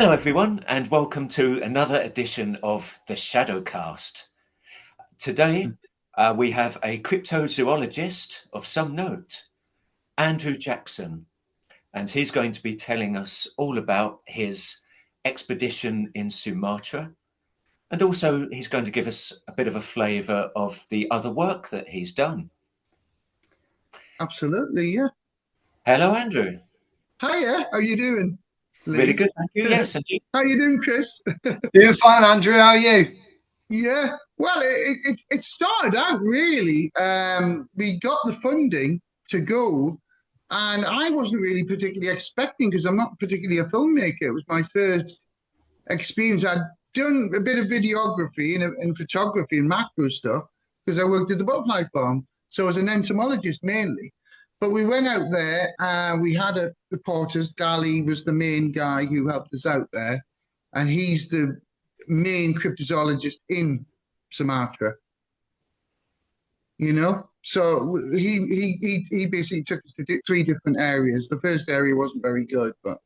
Hello, everyone, and welcome to another edition of the Shadowcast. Today, we have a cryptozoologist of some note, Andrew Jackson, and he's going to be telling us all about his expedition in Sumatra. And also, he's going to give us a bit of a flavour of the other work that he's done. Absolutely, yeah. Hello, Andrew. Hiya, how you doing, Really Lee? good, thank you. Yes, and you? How you doing, Chris? Doing fine, Andrew. How are you? Yeah, well, it started out really. We got the funding to go, and I wasn't really particularly expecting because I'm not particularly a filmmaker. It was my first experience. I'd done a bit of videography and photography and macro stuff because I worked at the butterfly farm. So I was an entomologist mainly. But we went out there. We had the porters. Dali was the main guy who helped us out there, and he's the main cryptozoologist in Sumatra. So he basically took us to three different areas. The first area wasn't very good, but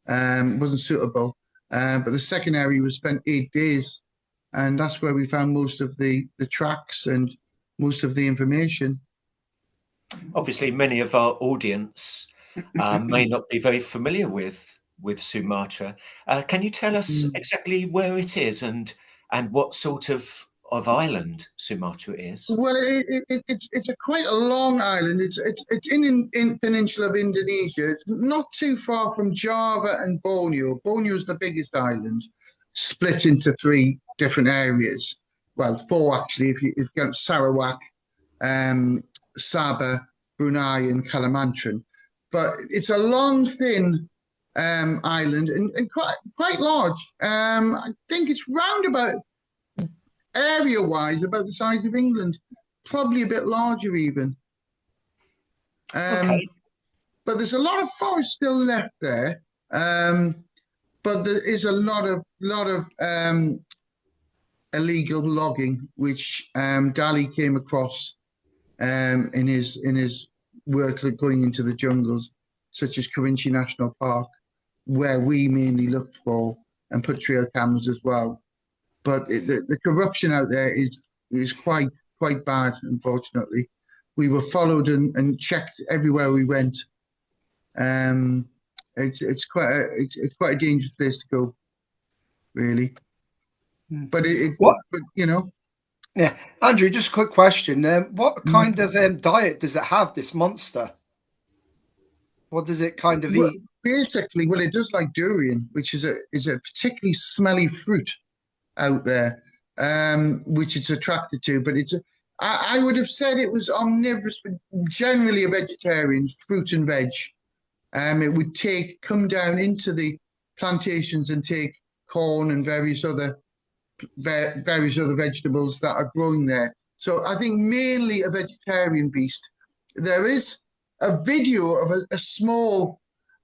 wasn't suitable. But the second area we spent 8 days, and that's where we found most of the tracks and most of the information. Obviously, many of our audience may not be very familiar with Sumatra. Can you tell us exactly where it is and what sort of island Sumatra is? Well, it's quite a long island. It's in peninsula of Indonesia. It's not too far from Java and Borneo. Borneo is the biggest island, split into three different areas. Well, four actually. If you count Sarawak, Sabah, Brunei, and Kalimantan. But it's a long, thin island and quite large. I think it's round about area-wise about the size of England, probably a bit larger even. Okay. But there's a lot of forest still left there. But there is a lot of illegal logging, which Dali came across in his work going into the jungles, such as Kerinci National Park, where we mainly looked for and put trail cameras as well. But the corruption out there is quite bad, unfortunately. We were followed and checked everywhere we went. It's quite a dangerous place to go, really. But Yeah, Andrew. Just a quick question. What kind of diet does it have? This monster. What does it kind of eat? Basically, well, it does like durian, which is a particularly smelly fruit out there, which it's attracted to. But I would have said it was omnivorous, but generally a vegetarian, fruit and veg. It would come down into the plantations and take corn and various other vegetables that are growing there. So I think mainly a vegetarian beast. There is a video of a small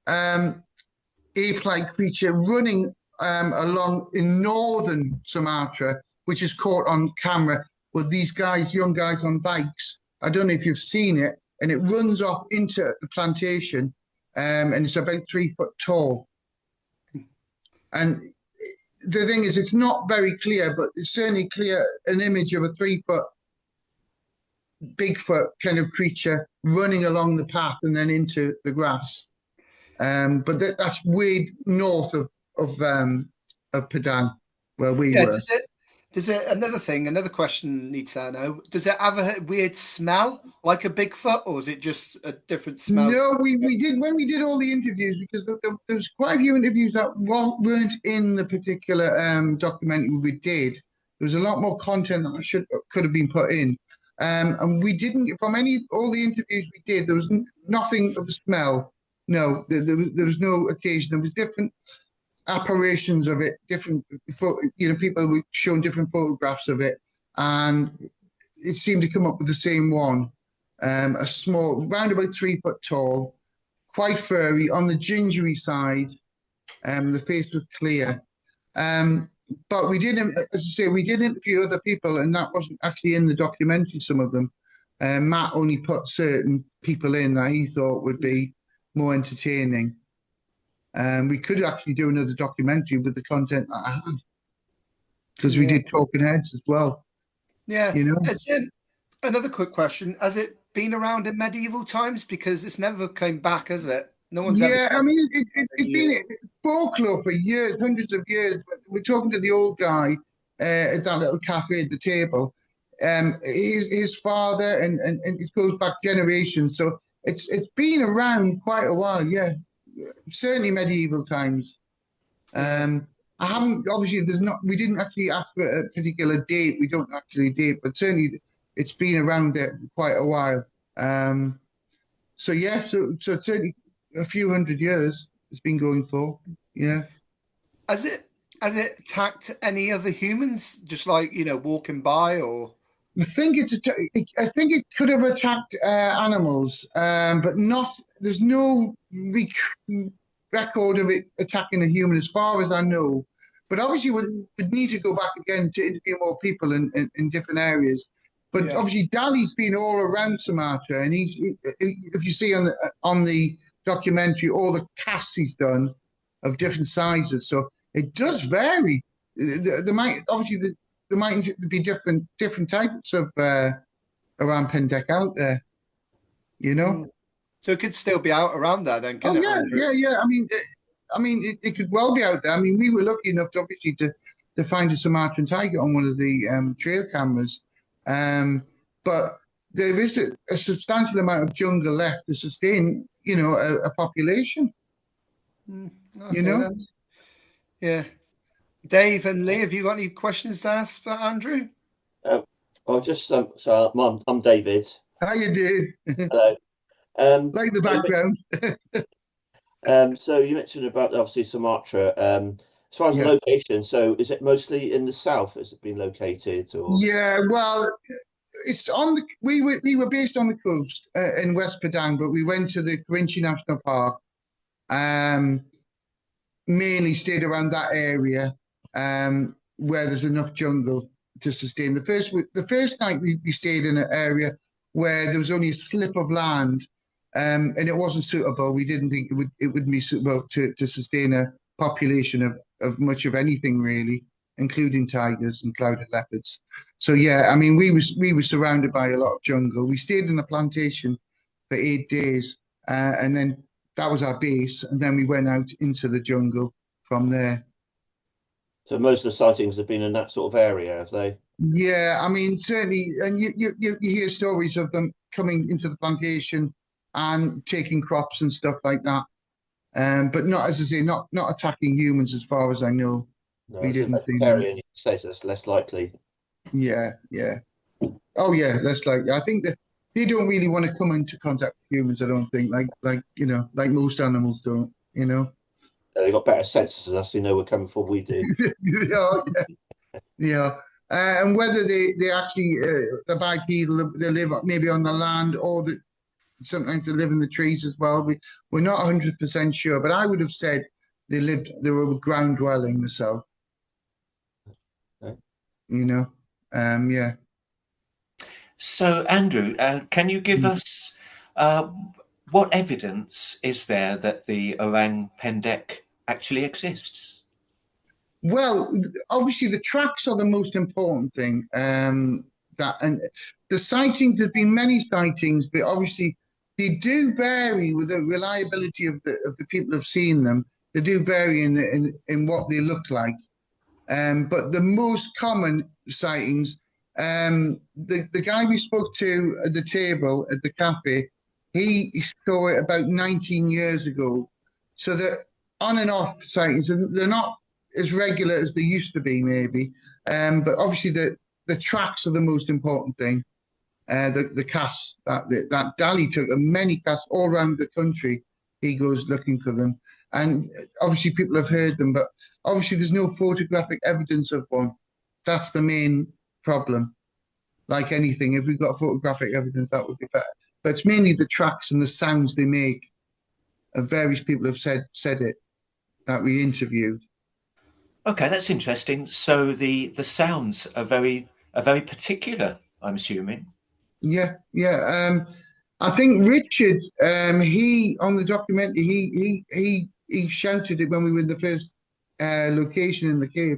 ape-like creature running along in northern Sumatra, which is caught on camera with these young guys on bikes. I don't know if you've seen it, and it runs off into the plantation, and it's about 3 foot tall. And the thing is, it's not very clear, but it's certainly clear an image of a 3 foot Bigfoot kind of creature running along the path and then into the grass. But that's way north of Padang, where we were. Another question needs to know, does it have a weird smell like a Bigfoot, or is it just a different smell? No, we did when we did all the interviews, because there was quite a few interviews that weren't in the particular documentary we did. There was a lot more content that could have been put in. And we didn't, from all the interviews we did, there was nothing of a smell. No, there was no occasion. There was different apparitions of it, different, people were showing different photographs of it, and it seemed to come up with the same one. A small, round about 3 foot tall, quite furry, on the gingery side. The face was clear. But we did, as I say, we did interview other people, and that wasn't actually in the documentary, some of them. Matt only put certain people in that he thought would be more entertaining. We could actually do another documentary with the content that I had, because we did talking heads as well. Yeah. You know. Another quick question: has it been around in medieval times? Because it's never came back, has it? No one's ever. Yeah, I mean, it's been folklore for years, hundreds of years. But we're talking to the old guy at that little cafe at the table. His father, and it goes back generations. So it's been around quite a while. Yeah, certainly medieval times. I haven't, obviously, we didn't actually ask for a particular date. We don't actually date, but certainly it's been around there quite a while. So yeah, so certainly a few hundred years it's been going for. Yeah. Has it attacked any other humans? Just like walking by, or I think it could have attacked animals, but not. There's no record of it attacking a human, as far as I know. But obviously, we'd need to go back again to interview more people in different areas. But obviously, Dali's been all around Sumatra, and if you see on the documentary, all the casts he's done of different sizes, so it does vary. There might be different types of around Pendek out there, you know. So it could still be out around there then, Oh can it, yeah, Andrew? yeah. I mean, it could well be out there. I mean, we were lucky enough to obviously to find a Sumatran tiger on one of the trail cameras, but there is a substantial amount of jungle left to sustain, a population. Okay, then. Yeah. Dave and Lee, have you got any questions to ask for Andrew? I'll just so I'm David. How you doing? Hello. Like the background. So you mentioned about obviously Sumatra. As far as the location, so is it mostly in the south? Has it been located, or? Yeah, well, it's on the. We were based on the coast in West Padang, but we went to the Kerinci National Park. Mainly stayed around that area, where there's enough jungle to sustain. The first night we stayed in an area where there was only a slip of land, and it wasn't suitable. We didn't think it would be suitable to sustain a population of much of anything really, including tigers and clouded leopards. So yeah, I mean we were surrounded by a lot of jungle. We stayed in a plantation for 8 days, and then that was our base, and then we went out into the jungle from there. So most of the sightings have been in that sort of area, have they? Yeah, I mean certainly, and you hear stories of them coming into the plantation and taking crops and stuff like that. But not, as I say, not attacking humans, as far as I know. No, We it's a didn't see vegetarian. You say so it's less likely. Yeah. Oh yeah, less likely. I think that they don't really want to come into contact with humans. I don't think, like most animals don't. They've got better senses than us. They know we're coming for. We do. Yeah. And whether they actually the bipedal, they live maybe on the land, or sometimes they live in the trees as well. We're not 100% sure, but I would have said they were ground dwelling myself. Okay. Yeah. So, Andrew, can you give us what evidence is there that the orang pendek actually exists? Well, obviously the tracks are the most important thing. And the sightings, there's been many sightings, but obviously they do vary with the reliability of the people who've seen them. They do vary in what they look like. But the most common sightings, the guy we spoke to at the table at the cafe, he saw it about 19 years ago. So the on and off sightings, they're not as regular as they used to be, maybe. But obviously the tracks are the most important thing. The casts that Dali took, and many casts all around the country. He goes looking for them, and obviously people have heard them, but obviously there's no photographic evidence of one. That's the main problem. Like anything, if we've got photographic evidence, that would be better. But it's mainly the tracks and the sounds they make. Various people have said it that we interviewed. Okay, that's interesting. So the sounds are very particular, I'm assuming. Yeah. I think Richard, he on the documentary, he he shouted it when we were in the first location in the cave.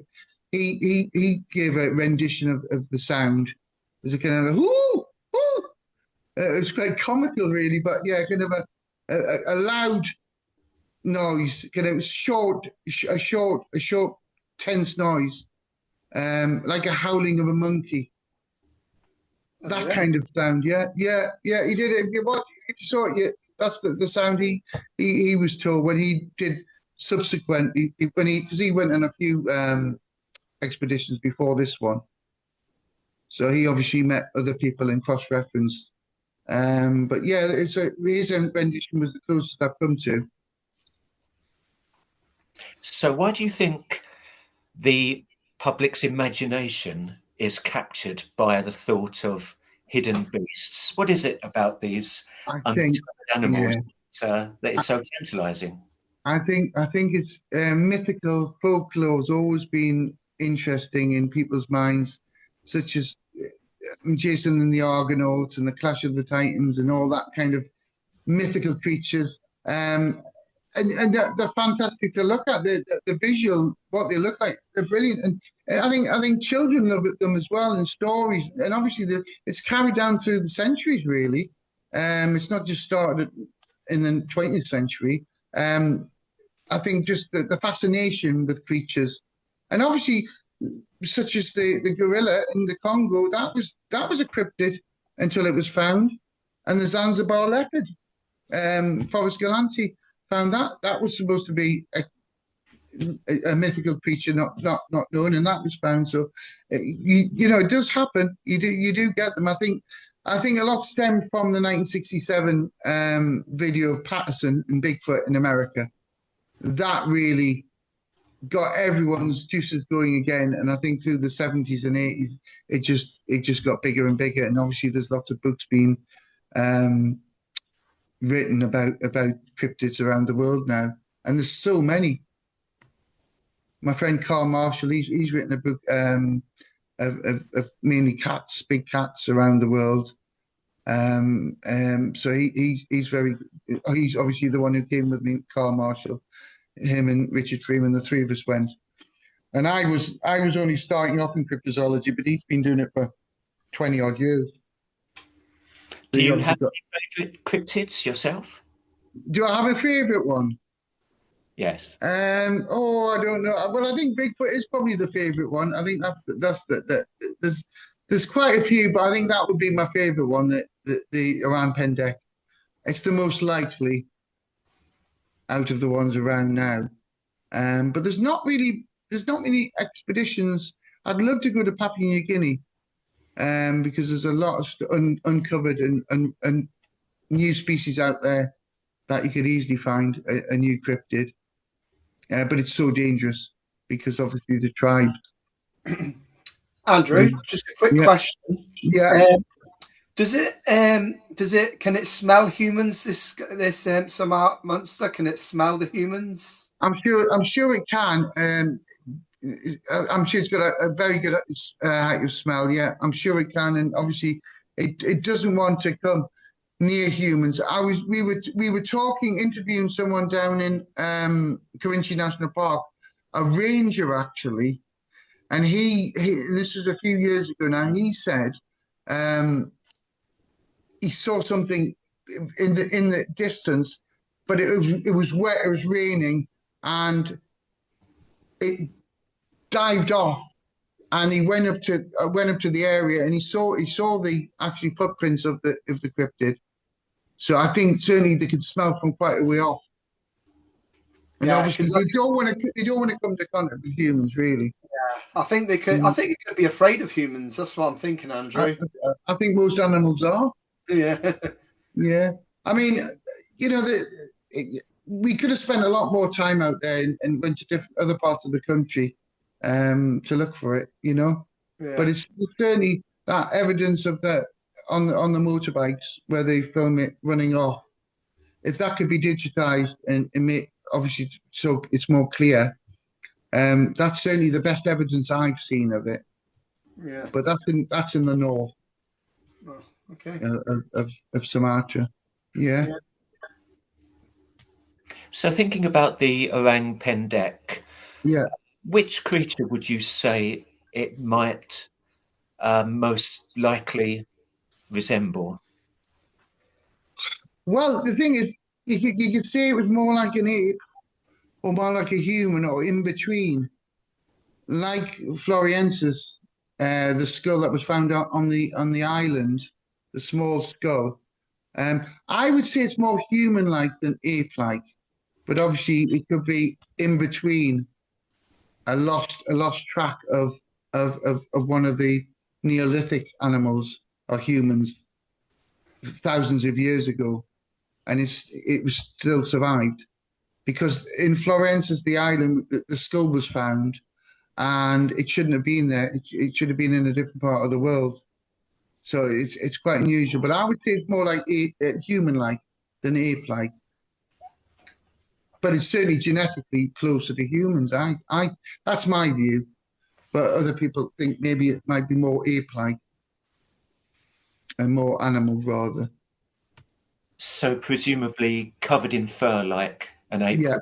He gave a rendition of the sound. There's a kind of a whoo, whoo. It was quite comical, really, but yeah, kind of a loud noise, kind of a short, tense noise, like a howling of a monkey. That kind of sound, yeah. He did it. If you saw it, that's the sound he was told when he did subsequently because he went on a few expeditions before this one, so he obviously met other people and cross-referenced. But yeah, his rendition was the closest I've come to. So why do you think the public's imagination is captured by the thought of hidden beasts? What is it about these I think, undiscovered animals yeah, that is so tantalizing? I think it's mythical folklore's always been interesting in people's minds, such as Jason and the Argonauts and the Clash of the Titans and all that kind of mythical creatures. And they're fantastic to look at. The visual, what they look like, they're brilliant. And I think children love them as well in stories. And obviously, it's carried down through the centuries. Really, it's not just started in the 20th century. I think just the fascination with creatures, and obviously, such as the gorilla in the Congo, that was a cryptid until it was found, and the Zanzibar leopard, Forrest Galanti found that was supposed to be a mythical creature not known, and that was found. So it does happen. You do get them. I think a lot stemmed from the 1967 video of Patterson and Bigfoot in America. That really got everyone's juices going again, and I think through the 70s and 80s it just got bigger and bigger, and obviously there's lots of books being written about cryptids around the world now, and there's so many. My friend Carl Marshall, he's written a book of mainly cats, big cats around the world. So he's obviously the one who came with me, Carl Marshall. Him and Richard Freeman, the three of us went. And I was only starting off in cryptozoology, but he's been doing it for 20 odd years. Do you have any favourite cryptids yourself? Do I have a favourite one? Yes. I don't know. Well, I think Bigfoot is probably the favourite one. I think there's quite a few, but I think that would be my favourite one. The Iran Pendek. It's the most likely out of the ones around now. But there's not many expeditions. I'd love to go to Papua New Guinea, because there's a lot of uncovered and new species out there that you could easily find a new cryptid. But it's so dangerous because obviously the tribe. Andrew, just a quick question. Yeah. Can it smell humans? This some monster, can it smell the humans? I'm sure it can. I'm sure it's got a very good height of smell. Yeah, I'm sure it can, and obviously it doesn't want to come near humans. We were interviewing someone down in Kerinci National Park, a ranger actually, and this was a few years ago now. He said he saw something in the distance, but it was wet. It was raining, and it dived off. And he went up to the area, and he saw the actually footprints of the cryptid. So I think certainly they could smell from quite a way off. And obviously they don't want to come to contact with humans, really. Yeah, I think they could. I think it could be afraid of humans. That's what I'm thinking, Andrew. I think most animals are. Yeah. Yeah. I mean, we could have spent a lot more time out there and went to different other parts of the country to look for it, Yeah. But it's certainly that evidence of that on the motorbikes where they film it running off. If that could be digitized and make obviously so it's more clear, that's certainly the best evidence I've seen of it. Yeah. But that's in the north. Oh, okay. Of Sumatra. Yeah. So thinking about the orang pendek, Yeah. which creature would you say it might most likely resemble? Well, the thing is, you could say it was more like an ape or more like a human or in between, like Floriensis, the skull that was found on the island, the small skull. I would say it's more human-like than ape-like, but obviously it could be in between, a lost track of one of the Neolithic animals or humans thousands of years ago, and it was still survived because in Florence, as the island, the skull was found, and it shouldn't have been there. It should have been in a different part of the world. So it's quite unusual. But I would say it's more like human-like than ape-like. But it's certainly genetically closer to humans. I that's my view. But other people think maybe it might be more ape-like and more animal rather. So presumably covered in fur like an ape. Yeah,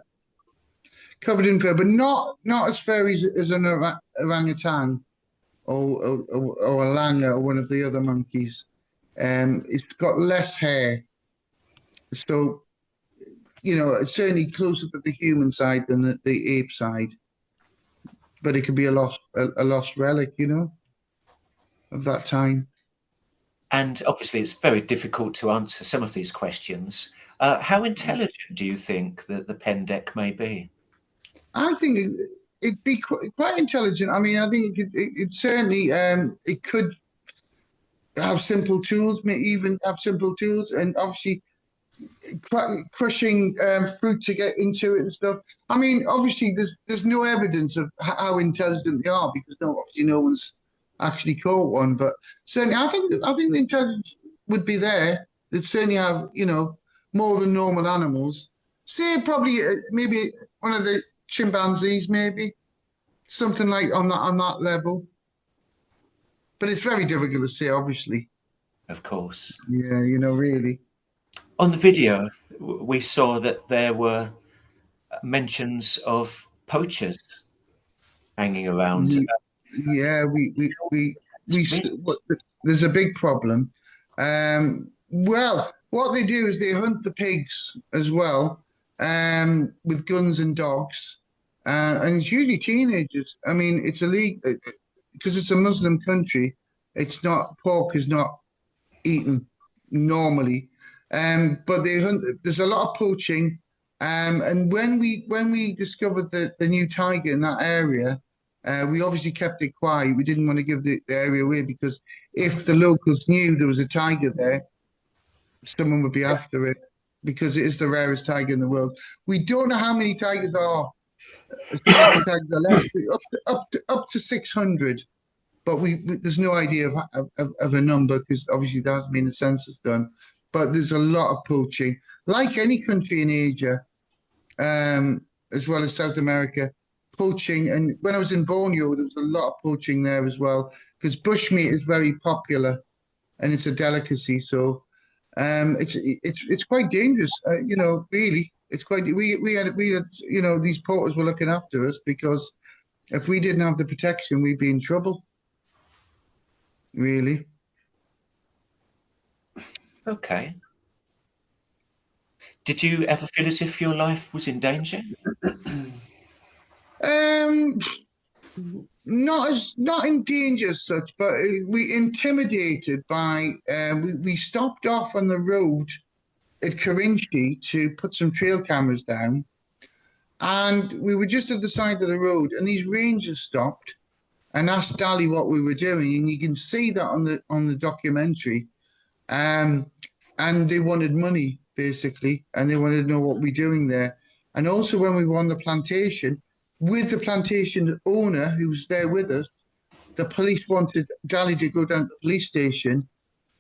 covered in fur, but not as furry as an orangutan or a langur or one of the other monkeys. It's got less hair, so it's certainly closer to the human side than the ape side. But it could be a lost relic, of that time. And obviously, it's very difficult to answer some of these questions. How intelligent do you think that the pendek may be? I think it'd be quite intelligent. I mean, I think it certainly it could have simple tools, may even have simple tools, and obviously crushing fruit to get into it and stuff. I mean, obviously, there's no evidence of how intelligent they are because obviously no one's actually caught one. But certainly, I think the intelligence would be there. They'd certainly have more than normal animals. Say probably maybe one of the chimpanzees, maybe something like on that level. But it's very difficult to say, obviously. Of course. Yeah, really. On the video, we saw that there were mentions of poachers hanging around. Yeah, there's a big problem. Well, what they do is they hunt the pigs as well, with guns and dogs, and it's usually teenagers. I mean, it's illegal because it's a Muslim country. Pork is not eaten normally, but they hunt. There's a lot of poaching, and when we discovered the new tiger in that area. We obviously kept it quiet. We didn't want to give the area away because if the locals knew there was a tiger there, someone would be after it because it is the rarest tiger in the world. We don't know how many tigers are. Sumatran tigers are left up to 600, but there's no idea of a number because obviously there hasn't been a census done. But there's a lot of poaching, like any country in Asia, as well as South America. Poaching, and when I was in Borneo, there was a lot of poaching there as well because bushmeat is very popular and it's a delicacy. So it's quite dangerous, really. It's quite we had these porters were looking after us because if we didn't have the protection, we'd be in trouble. Really. Okay. Did you ever feel as if your life was in danger? Not in danger as such, but we intimidated by we stopped off on the road at Kerinchi to put some trail cameras down, and we were just at the side of the road, and these rangers stopped and asked Dali what we were doing, and you can see that on the documentary, and they wanted money basically, and they wanted to know what we're doing there, and also when we were on the plantation with the plantation owner who was there with us, the police wanted Dali to go down to the police station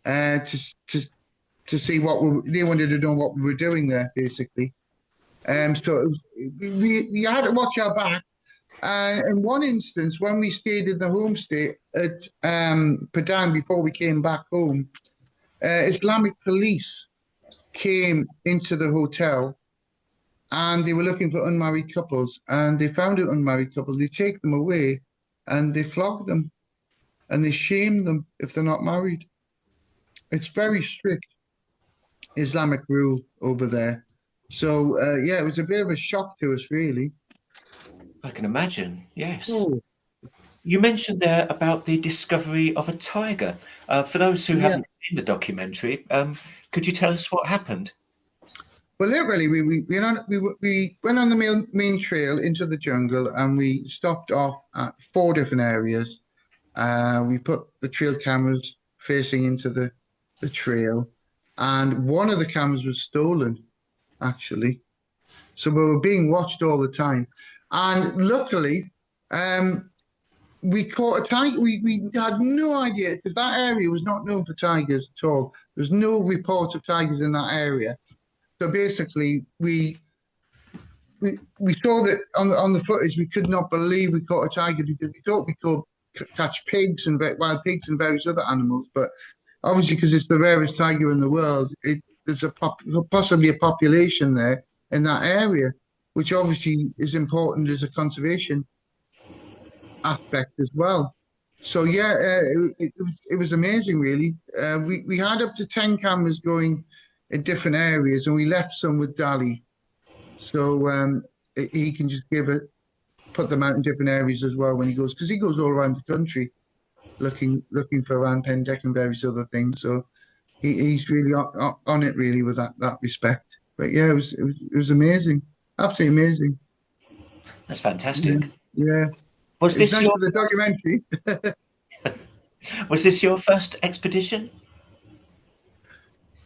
to see they wanted to know what we were doing there, basically. So we had to watch our back. In one instance, when we stayed in the homestay at Padang before we came back home, Islamic police came into the hotel and they were looking for unmarried couples, and they found an unmarried couple. They take them away, and they flog them, and they shame them if they're not married. It's very strict Islamic rule over there. So yeah, it was a bit of a shock to us, really. I can imagine. Yes. Oh, You mentioned there about the discovery of a tiger. For those who yeah. haven't seen the documentary, could you tell us what happened? Well, literally, we went on the main trail into the jungle, and we stopped off at 4 different areas. We put the trail cameras facing into the trail, and one of the cameras was stolen, actually. So we were being watched all the time. And luckily, we caught a tiger. We had no idea, because that area was not known for tigers at all. There was no reports of tigers in that area. So basically, we saw that on the footage. We could not believe we caught a tiger, because we thought we could catch pigs and wild pigs and various other animals, but obviously, because it's the rarest tiger in the world, there's possibly a population there in that area, which obviously is important as a conservation aspect as well. So yeah, it was amazing, really. We had up to 10 cameras going in different areas, and we left some with Dali, so he can just put them out in different areas as well when he goes, because he goes all around the country looking for round pen deck and various other things. So he's really on it, really, with that respect. But yeah, it was amazing, absolutely amazing. That's fantastic. Yeah. Was It was this nice for the documentary. was this your first expedition?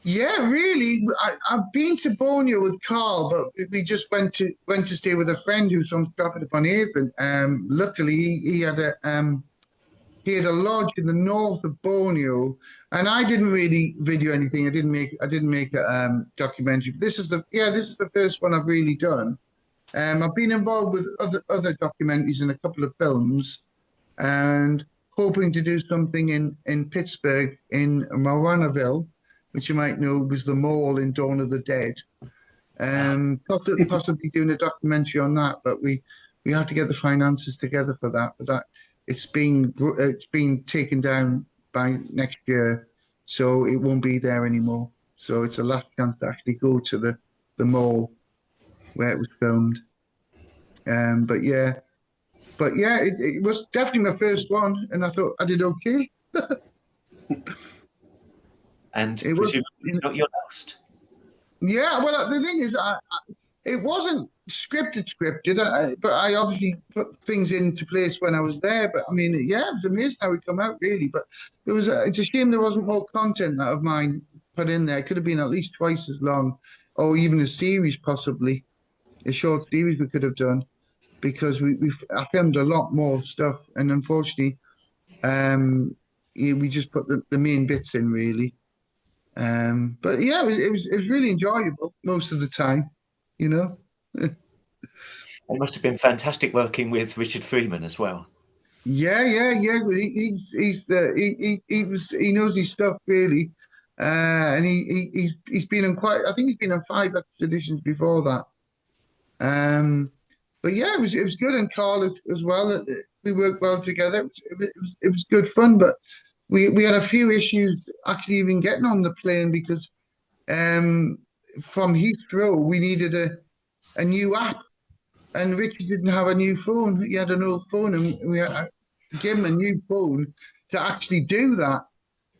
Yeah, really. I've been to Borneo with Carl, but we just went to stay with a friend who's from Stratford upon Avon. Luckily, he had a lodge in the north of Borneo, and I didn't really video anything. I didn't make a documentary. But this is the first one I've really done. I've been involved with other documentaries and a couple of films, and hoping to do something in Pittsburgh, in Maranaville, which you might know was the mall in Dawn of the Dead. Possibly doing a documentary on that, but we have to get the finances together for that. But that it's being taken down by next year, so it won't be there anymore. So it's a last chance to actually go to the mall where it was filmed. But yeah, it was definitely my first one, and I thought I did okay. And It was, presumably not your last. yeah. Well, the thing is, it wasn't scripted, but I obviously put things into place when I was there. But I mean, yeah, it was amazing how it come out, really. But it's a shame there wasn't more content that of mine put in there. It could have been at least twice as long, or even a series, possibly a short series we could have done, because I filmed a lot more stuff, and unfortunately, we just put the main bits in, really. But yeah, it was really enjoyable most of the time, you know. It must have been fantastic working with Richard Freeman as well. Yeah. He knows his stuff, really, and he's been on quite. I think he's been on 5 expeditions before that. But yeah, it was good, and Carl as well. We worked well together. It was good fun, but we had a few issues actually even getting on the plane, because from Heathrow we needed a new app, and Richard didn't have a new phone. He had an old phone, and we had to give him a new phone to actually do that,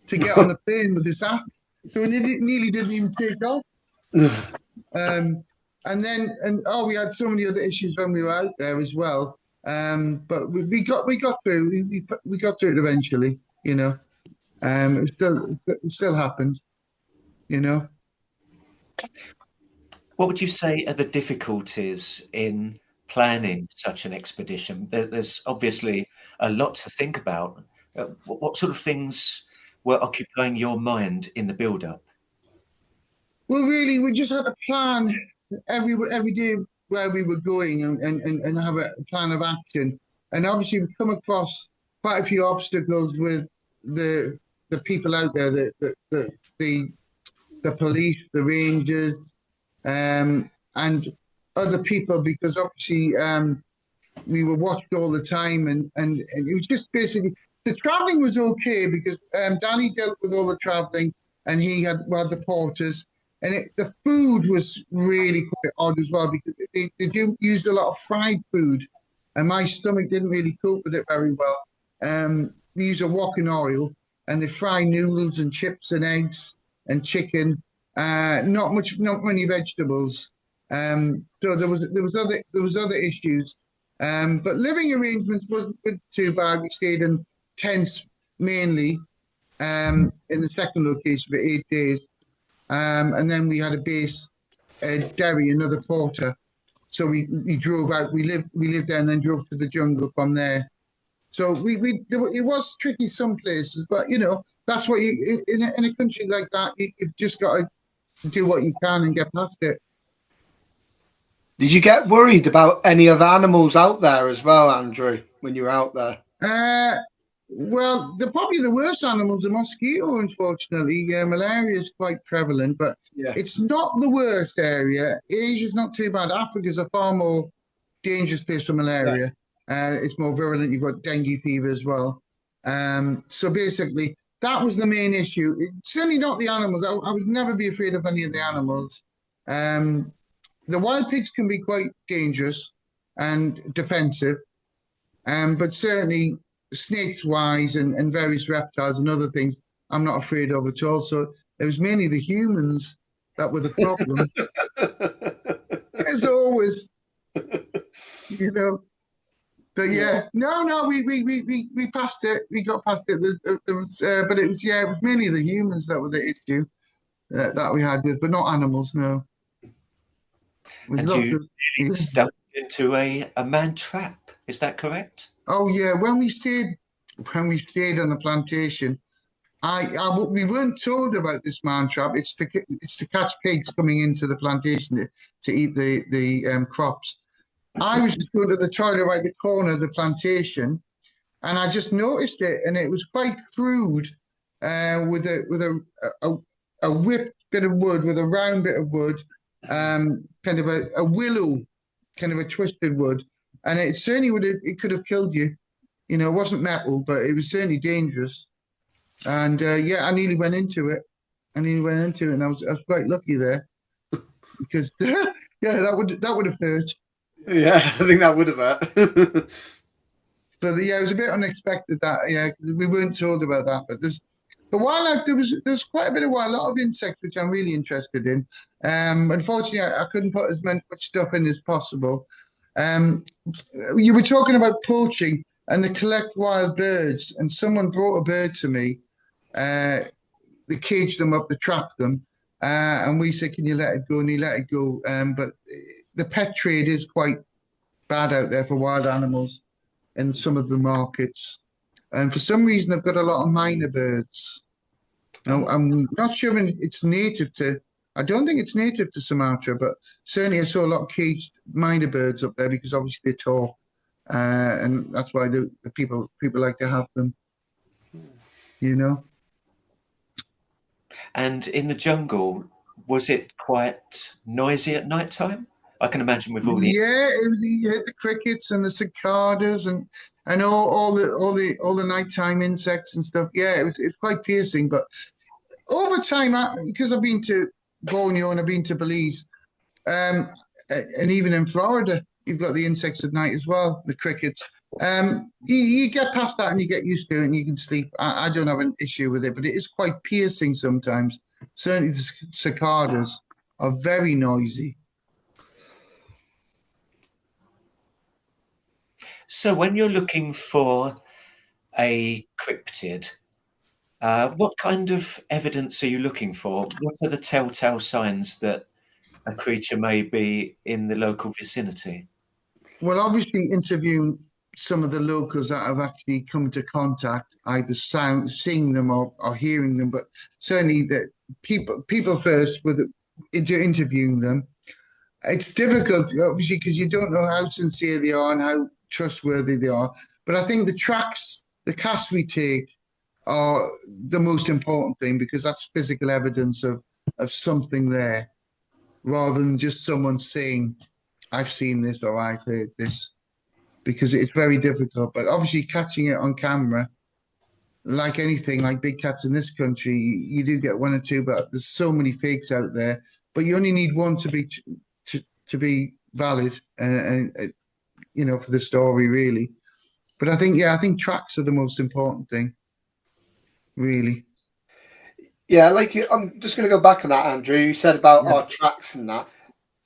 to get on the plane with this app. So it nearly didn't even take off. We had so many other issues when we were out there as well. But we got through. We got through it eventually. You know, it still happened. You know. What would you say are the difficulties in planning such an expedition? There's obviously a lot to think about. What sort of things were occupying your mind in the build-up? Well, really, we just had a plan every day where we were going, and have a plan of action. And obviously, we come across quite a few obstacles with the people out there, the police, the rangers, and other people, because obviously we were watched all the time, and it was just basically the traveling was okay because Danny dealt with all the traveling, and he had the porters, and the food was really quite odd as well because they do use a lot of fried food, and my stomach didn't really cope with it very well. They use a wok in oil, and they fry noodles and chips and eggs and chicken. Not many vegetables. So there was other issues. But living arrangements wasn't too bad. We stayed in tents mainly in the second location for 8 days. And then we had a base at Derry, another quarter. So we drove out. We lived there and then drove to the jungle from there. So it was tricky some places, but that's what you in a country like that you've just got to do what you can and get past it. Did you get worried about any of the animals out there as well, Andrew, when you were out there? Well, probably the worst animals are mosquito, unfortunately. Malaria is quite prevalent, but it's not the worst area. Asia's not too bad. Africa's a far more dangerous place for malaria. It's more virulent. You've got dengue fever as well. So basically, that was the main issue. It's certainly not the animals. I would never be afraid of any of the animals. The wild pigs can be quite dangerous and defensive, but certainly snakes-wise and various reptiles and other things, I'm not afraid of at all. So it was mainly the humans that were the problem. As always, But we passed it. We got past it. But it was mainly the humans that were the issue that we had with, but not animals. No. And you really stumbled into a man trap. Is that correct? Oh yeah, when we stayed on the plantation, we weren't told about this man trap. It's to catch pigs coming into the plantation to eat the crops. I was just going to the toilet right at the corner of the plantation, and I just noticed it, and it was quite crude, with a whipped bit of wood, with a round bit of wood, kind of a willow, kind of a twisted wood, and it certainly it could have killed you. It wasn't metal, but it was certainly dangerous. And I nearly went into it. And I was quite lucky there because that would have hurt. Yeah, I think that would have hurt. But it was a bit unexpected because we weren't told about that. But the wildlife, there's quite a bit of a lot of insects which I'm really interested in. Unfortunately, I couldn't put as much stuff in as possible. You were talking about poaching and they collect wild birds, and someone brought a bird to me. They cage them up, they trap them, and we said, "Can you let it go?" And he let it go. But the pet trade is quite bad out there for wild animals in some of the markets. And for some reason, they've got a lot of minor birds. Now, I'm not sure it's native to, I don't think it's native to Sumatra, but certainly I saw a lot of caged minor birds up there because obviously they talk. And that's why the people like to have them, And in the jungle, was it quite noisy at night time? I can imagine with all the you hit the crickets and the cicadas and all the nighttime insects and stuff. Yeah, it's quite piercing. But over time, because I've been to Borneo and I've been to Belize, and even in Florida, you've got the insects at night as well, the crickets. You get past that and you get used to it and you can sleep. I don't have an issue with it, but it is quite piercing sometimes. Certainly the cicadas are very noisy. So when you're looking for a cryptid, what kind of evidence are you looking for? What are the telltale signs that a creature may be in the local vicinity? Well, obviously interviewing some of the locals that have actually come into contact, either seeing them or hearing them, but certainly the people first with interviewing them. It's difficult, obviously, because you don't know how sincere they are and how trustworthy they are. But I think the casts we take are the most important thing because that's physical evidence of something there, rather than just someone saying I've seen this or I've heard this, because it's very difficult. But obviously, catching it on camera, like anything, like big cats in this country, you do get one or two, but there's so many fakes out there. But you only need one to be valid, and you know, for the story, really. But I think, yeah, I think tracks are the most important thing, really. Yeah, like I'm just going to go back on that, Andrew. You said about Yeah. our tracks and that.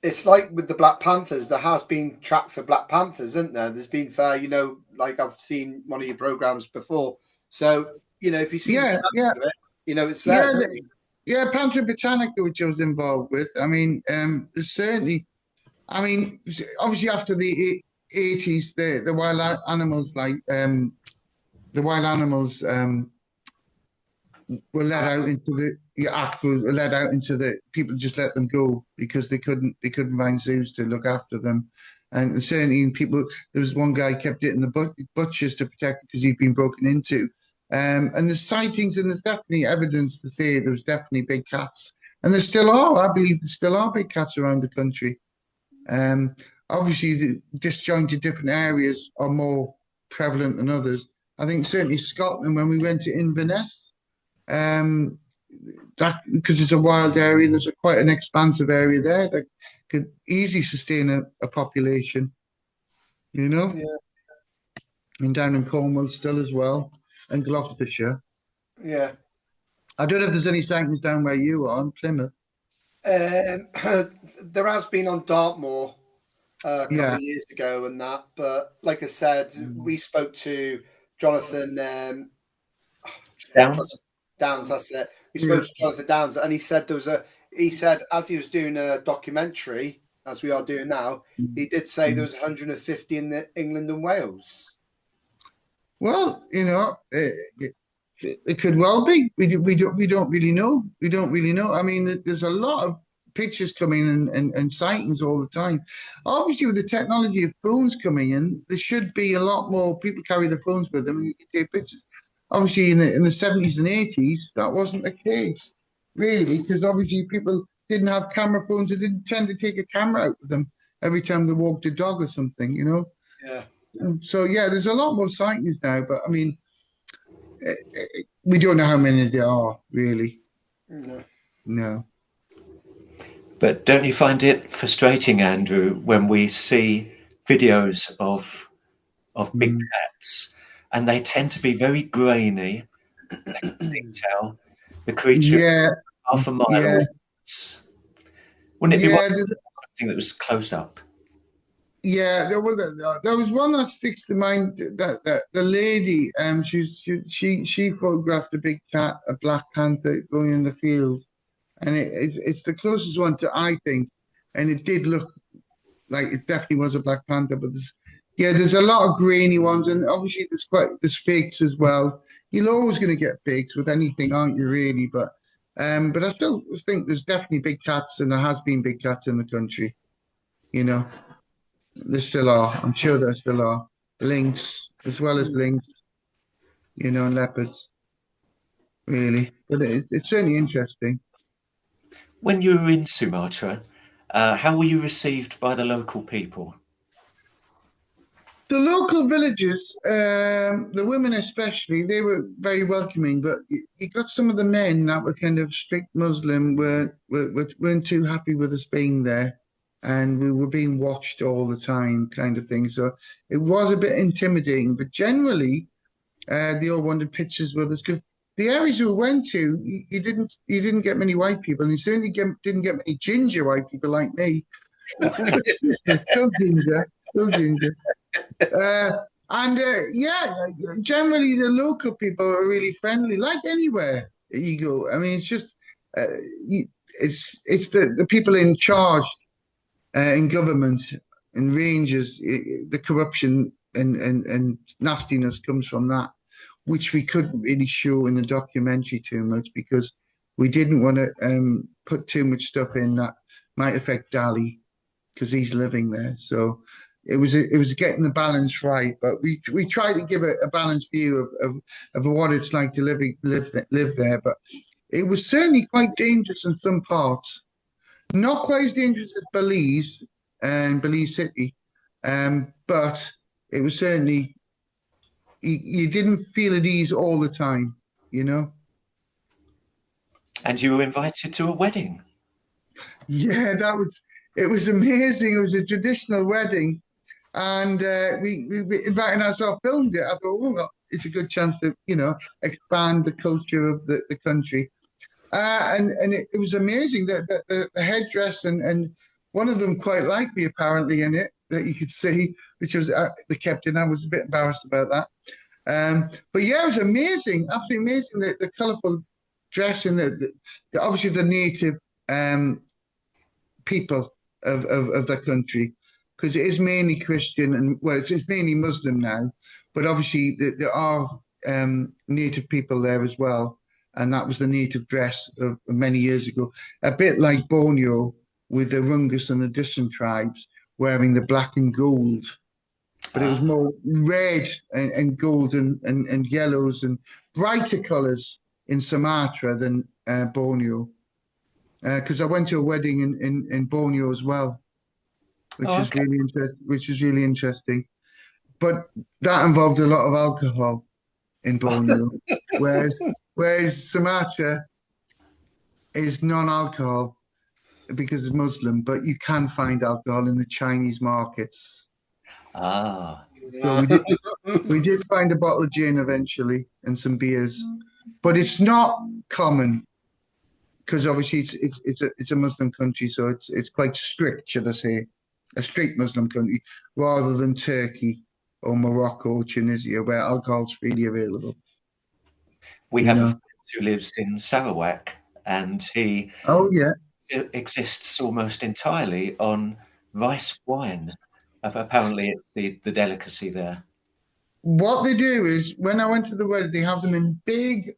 It's like with the Black Panthers. There has been tracks of Black Panthers, isn't there? There's been you know, like I've seen one of your programs before. So you know, if you see the Yeah, tracks yeah, of it, you know it's there, yeah, don't you? yeah. Panther Botanica, which I was involved with. I mean, there's certainly. I mean, obviously after the 80s, the wild animals the wild animals were let out into the act was let out into the people just let them go because they couldn't find zoos to look after them, and certainly people. There was one guy kept getting the butchers to protect because he'd been broken into, and there's sightings and there's definitely evidence to say there was definitely big cats, and there still are. I believe there still are big cats around the country. Um, Obviously, the disjointed different areas are more prevalent than others. I think certainly Scotland, when we went to Inverness, um, that because it's a wild area, there's quite an expansive area there that could easily sustain a population, you know, Yeah, and down in Cornwall still as well, and Gloucestershire. yeah. I don't know if there's any sightings down where you are in Plymouth. There has been on Dartmoor a couple Yeah. of years ago and that, but like I said, we spoke to Jonathan Downs. Downs. That's it. We Yeah. spoke to Jonathan Downs, and he said there was a. He said as he was doing a documentary, as we are doing now, he did say there was 150 in England and Wales. Well, you know, it could well be. We don't really know. We don't really know. I mean, there's a lot of pictures coming and sightings all the time. Obviously, with the technology of phones coming in, there should be a lot more people carry their phones with them and you can take pictures. Obviously, in the 70s and 80s, that wasn't the case, really, because obviously people didn't have camera phones. They didn't tend to take a camera out with them every time they walked a dog or something, you know. Yeah. So yeah, there's a lot more sightings now, but I mean, we don't know how many there are really. No. No. But don't you find it frustrating, Andrew, when we see videos of big Mm. cats and they tend to be very grainy, detail, the creature Yeah, half a mile yeah, away. Wouldn't it be yeah. something that was close up? Yeah, there was one that sticks to mind. That the lady, she photographed a big cat, a black panther going in the field, and it's the closest one to I think, and it did look like it definitely was a black panther. But there's a lot of grainy ones, and obviously there's fakes as well. You're always going to get fakes with anything, aren't you? Really, but I still think there's definitely big cats, and there has been big cats in the country. You know. There still are. I'm sure there still are. Lynx, as well as lynx, you know, and leopards, really. But it's certainly interesting. When you were in Sumatra, how were you received by the local people? The local villagers, the women especially, they were very welcoming. But you got some of the men that were kind of strict Muslim weren't too happy with us being there, and we were being watched all the time, kind of thing. So it was a bit intimidating. But generally, they all wanted pictures with us because the areas we went to, you didn't get many white people, and you certainly didn't get many ginger white people like me. Still ginger, still ginger. And yeah, generally the local people are really friendly, like anywhere you go. I mean, it's just uh, it's the people in charge in government and rangers. The corruption and nastiness comes from that, which we couldn't really show in the documentary too much because we didn't want to put too much stuff in that might affect Dali because he's living there. So it was getting the balance right, but we try to give a balanced view of what it's like to live there. But it was certainly quite dangerous in some parts. Not quite as dangerous as Belize, in Belize City, but it was certainly you didn't feel at ease all the time, you know. And you were invited to a wedding. Yeah, it was amazing. It was a traditional wedding, and we invited ourselves, filmed it. I thought, oh, well, it's a good chance to, you know, expand the culture of the country. And it was amazing that the headdress and one of them quite liked me apparently in it that you could see, which was the captain. I was a bit embarrassed about that. But yeah, it was amazing, absolutely amazing. The colourful dress and obviously the native people of the country, because it is mainly Christian and well, it's mainly Muslim now, but obviously there are native people there as well, and that was the native dress of many years ago, a bit like Borneo with the Rungus and the Disan tribes wearing the black and gold, but it was more red and gold and yellows and brighter colours in Sumatra than Borneo. Because I went to a wedding in Borneo as well, which is really interesting. Which is really interesting, but that involved a lot of alcohol in Borneo, whereas Sumatra is non-alcohol because it's Muslim, but you can find alcohol in the Chinese markets. So we did find a bottle of gin eventually and some beers, but it's not common. Because obviously it's a Muslim country, so it's quite strict, should I say, a strict Muslim country, rather than Turkey or Morocco or Tunisia, where alcohol's freely available. We have a friend who lives in Sarawak, and he exists almost entirely on rice wine. Apparently, it's the delicacy there. What they do is, when I went to the wedding, they have them in big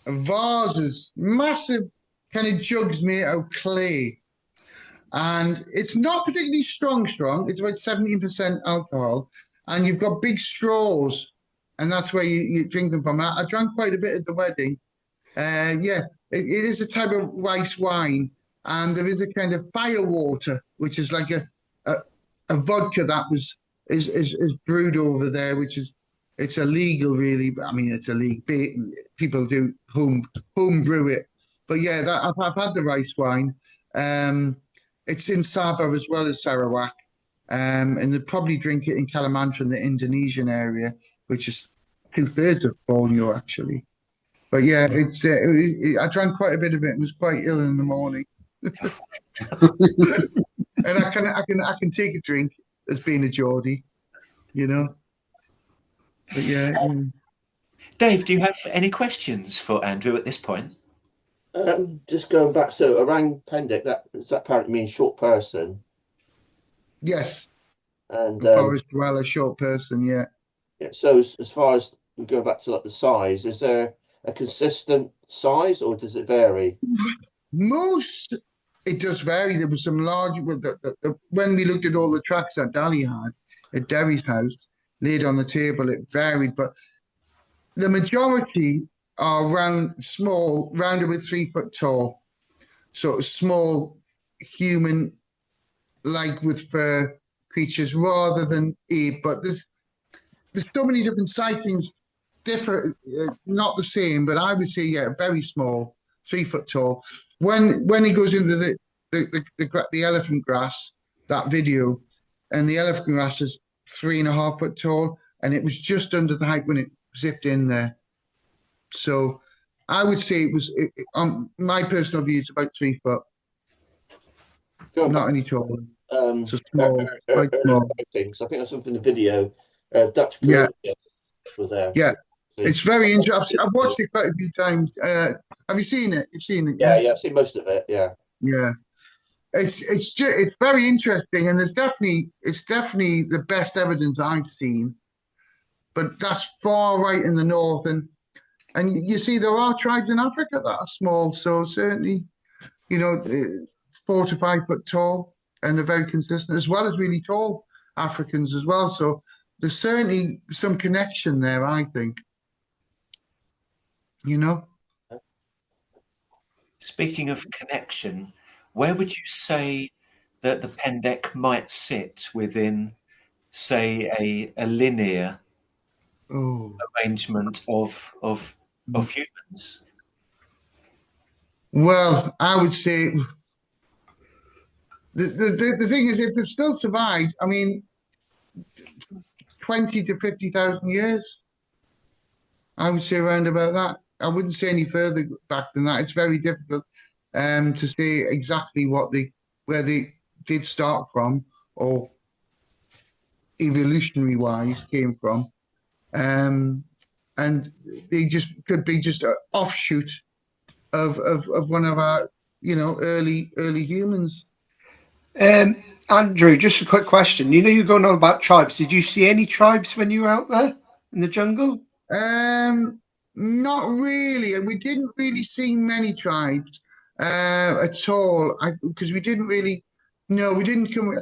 vases, massive kind of jugs made out of clay. And it's not particularly strong. It's about 17% alcohol. And you've got big straws, and that's where you drink them from. I drank quite a bit at the wedding. Yeah, it is a type of rice wine. And there is a kind of fire water, which is like a vodka that is brewed over there, which is it's illegal, really. I mean, it's illegal. People do home brew it, but yeah, I've had the rice wine. It's in Sabah as well as Sarawak, and they probably drink it in Kalimantan, the Indonesian area, which is 2/3 of Borneo actually. But yeah, I drank quite a bit of it and was quite ill in the morning. And I can take a drink as being a Geordie, you know. But yeah. Dave, do you have any questions for Andrew at this point? Just going back, so orang pendek, that apparently means short person. Yes. And well, a short person, yeah. Yeah. So as far as we go back to like the size, is there a consistent size or does it vary? It does vary. There was some large. When we looked at all the tracks that Dali had at Derry's house, laid on the table, it varied, but the majority are small, round about 3 foot tall, sort of small human, like with fur creatures, rather than ape. But there's so many different sightings, different, not the same. But I would say, yeah, very small, 3 foot tall. When he goes into the elephant grass, that video, and the elephant grass is 3.5 foot tall, and it was just under the height when it zipped in there. So I would say my personal view, it's about 3 foot. Not any taller. So small, quite small. Because I think that's something in the video. Dutch was there. Yeah, it's very interesting. I've watched it quite a few times. Have you seen it? You've seen it? Yeah, I've seen most of it. Yeah. Yeah. It's very interesting, and it's definitely the best evidence I've seen. But that's far right in the north, and you see there are tribes in Africa that are small, so certainly, 4 to 5 foot tall, and they're very consistent, as well as really tall Africans as well. So there's certainly some connection there, I think. Speaking of connection, where would you say that the pendek might sit within, say, a linear arrangement of humans? Well, I would say the thing is, if they've still survived, I mean, 20 to 50,000 years, I would say around about that. I wouldn't say any further back than that. It's very difficult to say exactly where they did start from, or evolutionary wise came from. And they just could be just an offshoot of one of our, early humans. Andrew, just a quick question. You know, you're going on about tribes. Did you see any tribes when you were out there in the jungle? Not really, and we didn't really see many tribes at all. Because we didn't really, no, we didn't come.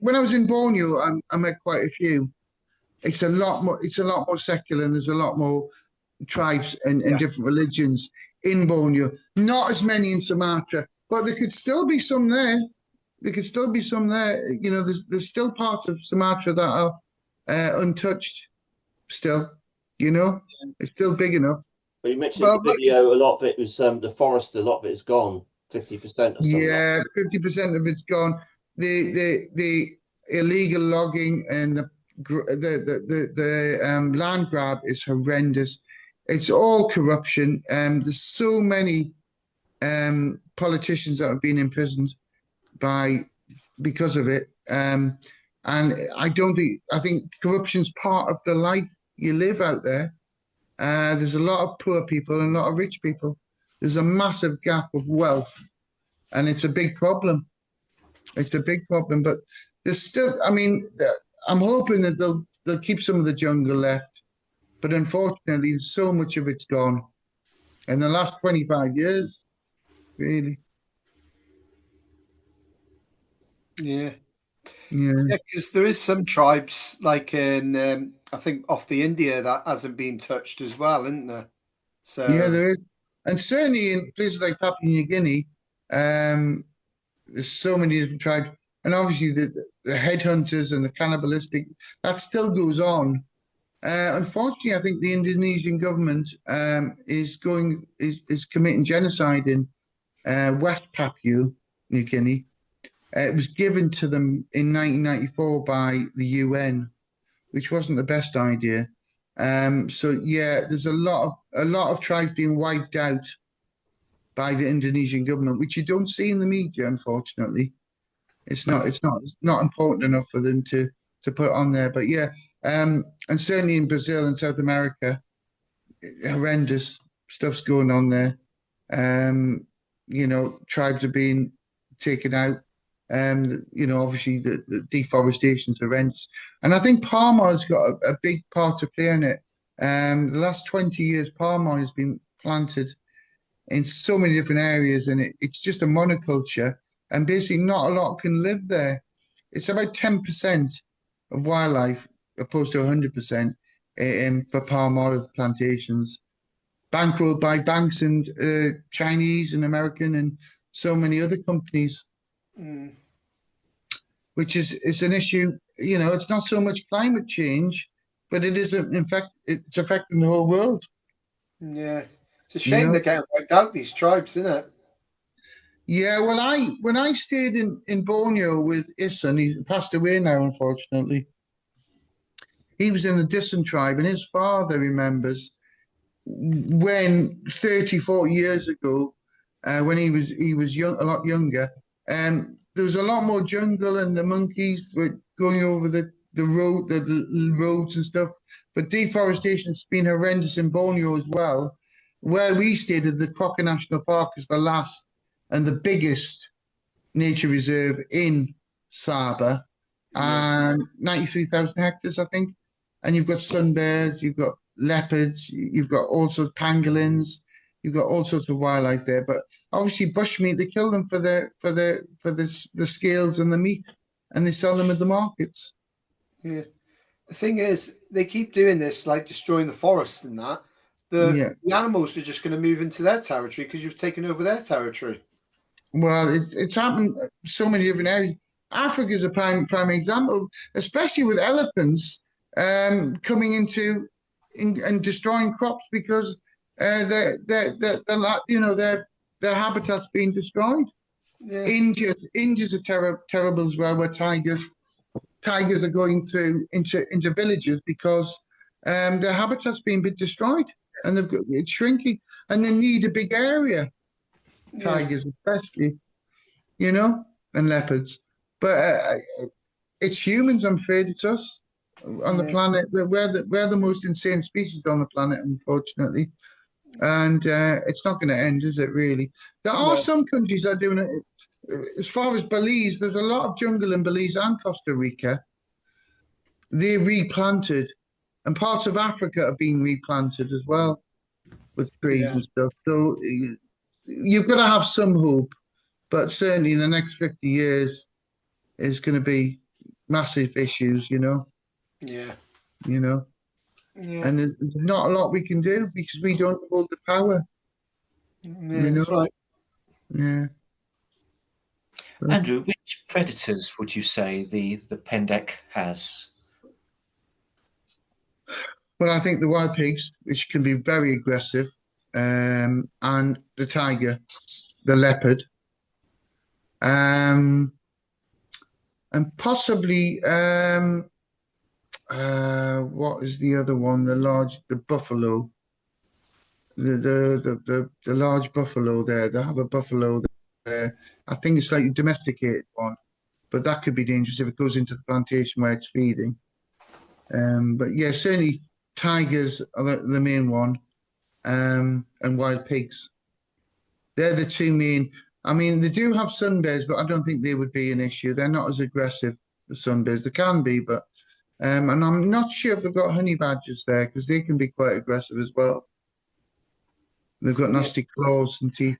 When I was in Borneo, I met quite a few. It's a lot more. It's a lot more secular, and there's a lot more tribes and different religions in Borneo. Not as many in Sumatra, but there could still be some there. There could still be some there. You know, there's still parts of Sumatra that are untouched. Still, it's still big enough. But you mentioned in the video, a lot of it was the forest. A lot of it is gone. 50% or something. Yeah, 50% of it's gone. The illegal logging and the land grab is horrendous. It's all corruption. There's so many politicians that have been imprisoned because of it. And I think corruption's part of the life you live out there. There's a lot of poor people and a lot of rich people. There's a massive gap of wealth, and it's a big problem. It's a big problem, but there's still. I mean, I'm hoping that they'll keep some of the jungle left, but unfortunately, so much of it's gone. In the last 25 years, really. Yeah. Yeah. Because there is some tribes like in I think off the India that hasn't been touched as well, isn't there? So Yeah, there is, and certainly in places like Papua New Guinea, there's so many different tribes, and obviously the headhunters and the cannibalistic that still goes on. Unfortunately, I think the Indonesian government is committing genocide in West Papua New Guinea. It was given to them in 1994 by the UN, which wasn't the best idea. So yeah, there's a lot of tribes being wiped out by the Indonesian government, which you don't see in the media, unfortunately. It's not important enough for them to put on there. But yeah, and certainly in Brazil and South America, horrendous stuff's going on there. Tribes are being taken out. Obviously the deforestation's horrendous. And I think palm oil's got a big part to play in it. The last 20 years, palm oil has been planted in so many different areas, and it's just a monoculture, and basically not a lot can live there. It's about 10% of wildlife opposed to 100% for palm oil plantations, bankrolled by banks and Chinese and American and so many other companies. Which is an issue. It's not so much climate change, but it is, in fact, it's affecting the whole world. Yeah, it's a shame they're getting wiped out, these tribes, isn't it? Yeah, well, when I stayed in Borneo with Isan, he passed away now, unfortunately. He was in the Disan tribe, and his father remembers when 30, 40 years ago, when he was young, a lot younger, there was a lot more jungle, and the monkeys were going over the roads and stuff. But deforestation's been horrendous in Borneo as well. Where we stayed at the Crocker National Park is the last and the biggest nature reserve in Sabah, and 93,000 hectares, I think. And you've got sun bears, you've got leopards, you've got all sorts of pangolins, you've got all sorts of wildlife there. But obviously, bushmeat, they kill them for the scales and the meat, and they sell them at the markets. Yeah. The thing is, they keep doing this, like destroying the forests and that. The animals are just going to move into their territory because you've taken over their territory. Well, it's happened so many different areas. Africa is a prime example, especially with elephants coming and destroying crops because their habitat's being destroyed. Yeah, India's are terrible as well, where tigers are going through into villages because their habitat's being destroyed and it's shrinking and they need a big area. yeah, Tigers, especially, and leopards. But it's humans, I'm afraid. It's us on the yeah, planet. We're the most insane species on the planet, unfortunately. And it's not going to end, is it, really? There are no, some countries that are doing it. As far as Belize, there's a lot of jungle in Belize and Costa Rica. They're replanted, and parts of Africa are being replanted as well with trees yeah, and stuff. So you've got to have some hope, but certainly in the next 50 years is going to be massive issues, yeah, you know, yeah, and there's not a lot we can do because we don't hold the power, yeah, that's right. Yeah. But, Andrew, which predators would you say the pendek has? well, I think the wild pigs, which can be very aggressive, and the tiger, the leopard, um, and possibly what is the other one? The buffalo, the large buffalo there. They have a buffalo there. I think it's like a domesticated one, but that could be dangerous if it goes into the plantation where it's feeding. But yeah, certainly tigers are the main one, and wild pigs. They're the two main. I mean, they do have sun bears, but I don't think they would be an issue. They're not as aggressive, the sun bears. They can be, but and I'm not sure if they've got honey badgers there because they can be quite aggressive as well. They've got Yeah. nasty claws and teeth.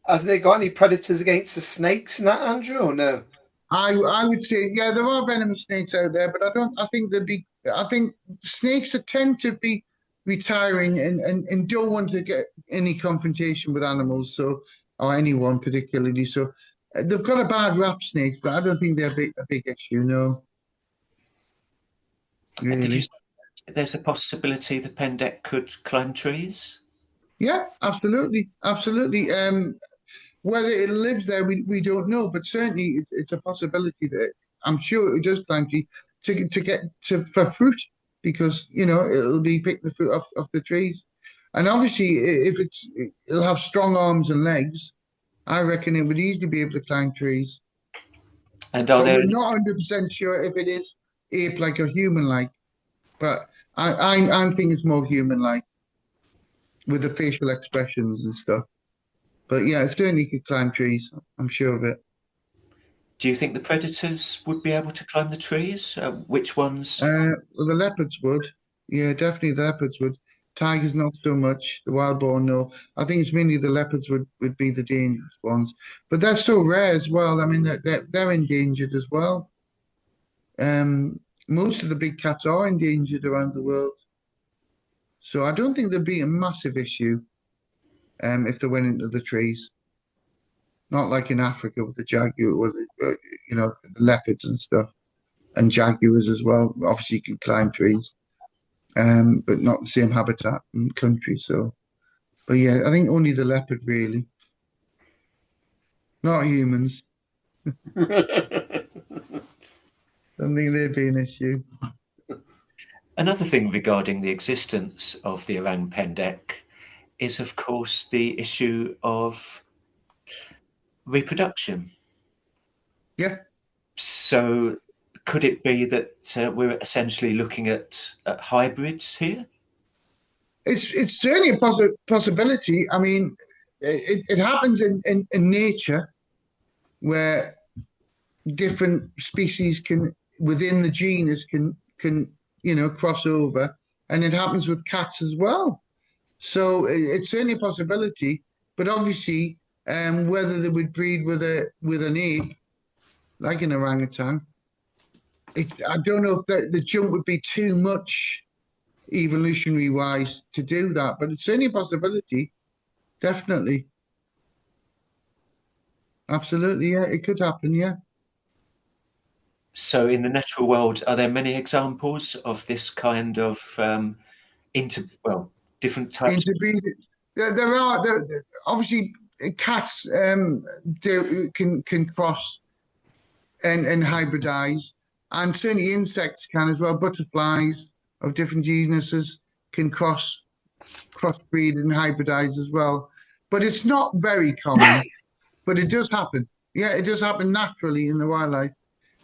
Has they got any predators against the snakes and that, Andrew, or no? I would say, yeah, there are venomous snakes out there, but I think they'd be. I think snakes tend to be retiring and don't want to get any confrontation with animals, so or anyone particularly. So they've got a bad rap, snakes, but I don't think they're a big issue. No, And did you really. say there's a possibility the pendek could climb trees? Yeah, absolutely, absolutely. Whether it lives there, we don't know, but certainly it's a possibility that I'm sure it does climb to get to for fruit because it'll be picking the fruit off the trees, and obviously if it'll have strong arms and legs. I reckon it would easily be able to climb trees, And are but there we're not 100% sure if it is ape like or human like. But I'm thinking it's more human like with the facial expressions and stuff. But yeah, it certainly could climb trees. I'm sure of it. do you think the predators would be able to climb the trees? Which ones? Well, the leopards would. Yeah, definitely the leopards would. Tigers not so much. The wild boar, no. I think it's mainly the leopards would be the dangerous ones. But they're so rare as well. I mean, they're endangered as well. Most of the big cats are endangered around the world. So I don't think there'd be a massive issue if they went into the trees. Not like in Africa with the jaguar, with the leopards and stuff, and jaguars as well. Obviously, you can climb trees. But not the same habitat and country. So, but yeah, I think only the leopard really, not humans. Don't think they'd be an issue. Another thing regarding the existence of the orang pendek is, of course, the issue of reproduction. Yeah, So, could it be that we're essentially looking at hybrids here? it's certainly a possibility. I mean, it happens in nature where different species can within the genus can cross over, and it happens with cats as well. So it's certainly a possibility, but obviously, whether they would breed with an ape like an orangutan, I don't know if the jump would be too much evolutionary wise to do that, but it's certainly a possibility, definitely. Absolutely, yeah, it could happen, yeah. So in the natural world, are there many examples of this kind of different types? Interbreeding. There are obviously cats can cross and hybridize, and certainly insects can as well. Butterflies of different genuses can crossbreed and hybridize as well. But it's not very common, but it does happen. Yeah, it does happen naturally in the wildlife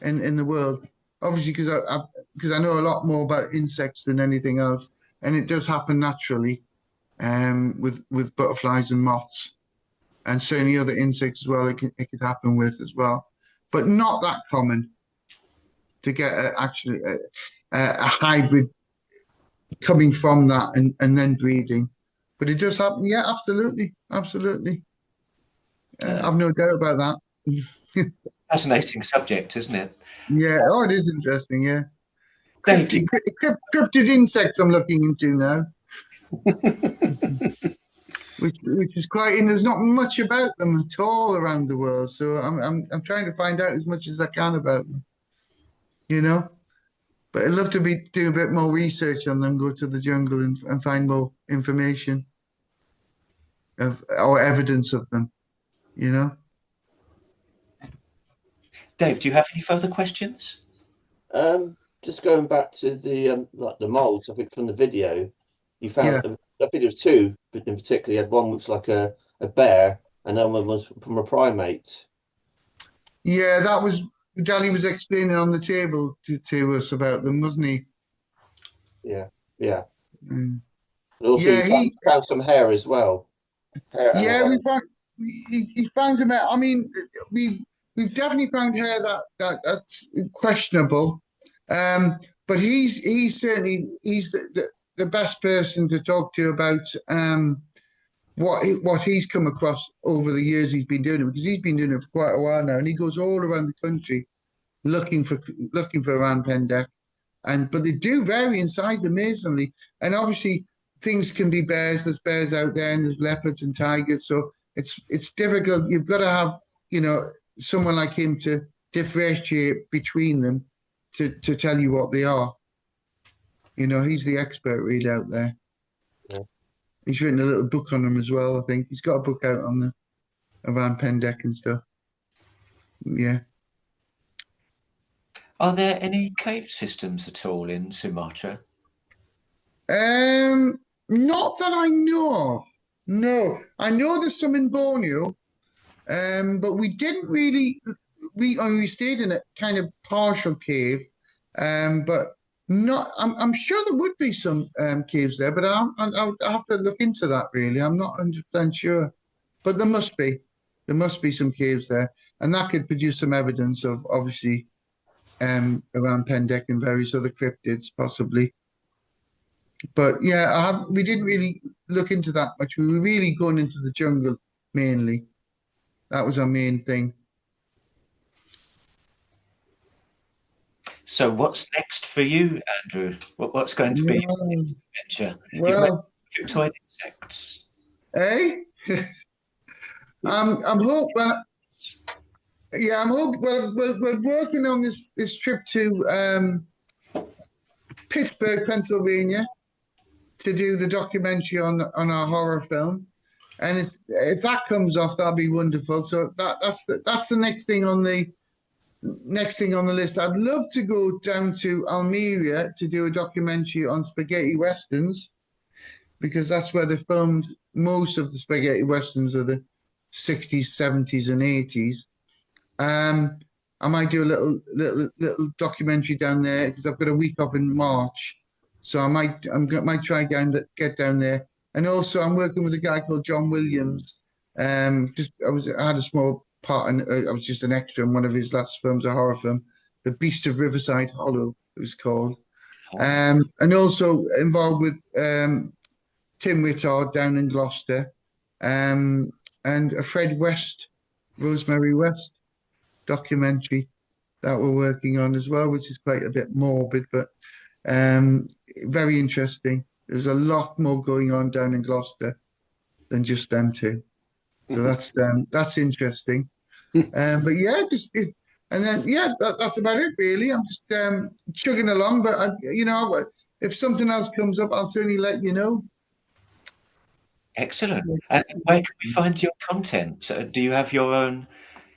and in the world. Obviously, because I know a lot more about insects than anything else, and it does happen naturally with butterflies and moths, and certainly other insects as well. It could happen with as well, but not that common to get actually a hybrid coming from that and then breeding. But it does happen. Yeah, absolutely, absolutely. I've no doubt about that. Fascinating subject, isn't it? Yeah. Oh, it is interesting. Yeah. Dave, Cryptid insects I'm looking into now, which is quite, and there's not much about them at all around the world. So I'm trying to find out as much as I can about them, you know. But I'd love to be do a bit more research on them, go to the jungle and find more information of or evidence of them, you know. Dave, do you have any further questions? Just going back to the like the molds, I think from the video, you Yeah. found I think there was two, but in particular, you had one which was like a bear, and another one was from a primate. Yeah, that was Danny was explaining on the table to us about them, wasn't he? Yeah, yeah. Mm. And also, you Yeah, found some hair as well. Hair and yeah, hair. we found he found him out. I mean, we've definitely found hair that's questionable. But he's certainly the best person to talk to about what he's come across over the years he's been doing it, because he's been doing it for quite a while now, and he goes all around the country looking for Ran Pendek, but they do vary in size amazingly, and obviously things can be bears. There's bears out there, and there's leopards and tigers, so it's difficult. You've got to have someone like him to differentiate between them to tell you what they are. He's the expert really out there. Yeah. He's written a little book on them as well. I think he's got a book out on the Ran Pendek and stuff. Yeah. Are there any cave systems at all in Sumatra? Not that I know of. No, I know there's some in Borneo, but we didn't really. We stayed in a kind of partial cave, but not. I'm sure there would be some caves there, but I'll have to look into that. Really, I'm not 100% sure, but there must be. There must be some caves there, and that could produce some evidence of obviously around Pendek and various other cryptids, possibly. But yeah, we didn't really look into that much. We were really going into the jungle mainly. That was our main thing. So what's next for you, Andrew? What's going to be your next adventure? You've mentioned cryptoid insects. Eh? I'm hope. Yeah, I'm hope. Well, we're working on this trip to Pittsburgh, Pennsylvania, to do the documentary on our horror film, and if that comes off, that'll be wonderful. So that's the next thing on the list. I'd love to go down to Almeria to do a documentary on spaghetti westerns, because that's where they filmed most of the spaghetti westerns of the 60s, 70s, and 80s. I might do a little documentary down there because I've got a week off in March, so I might try and get down there. And also, I'm working with a guy called John Williams. Just I had a small part, and I was just an extra in one of his last films, a horror film, The Beast of Riverside Hollow, it was called. And also involved with Tim Whittard down in Gloucester, and a Fred West, Rosemary West documentary that we're working on as well, which is quite a bit morbid, but very interesting. There's a lot more going on down in Gloucester than just them two. So that's interesting. But yeah, and then yeah, that's about it really. I'm just chugging along, but if something else comes up, I'll certainly let you know. Excellent. And where can we find your content? Do you have your own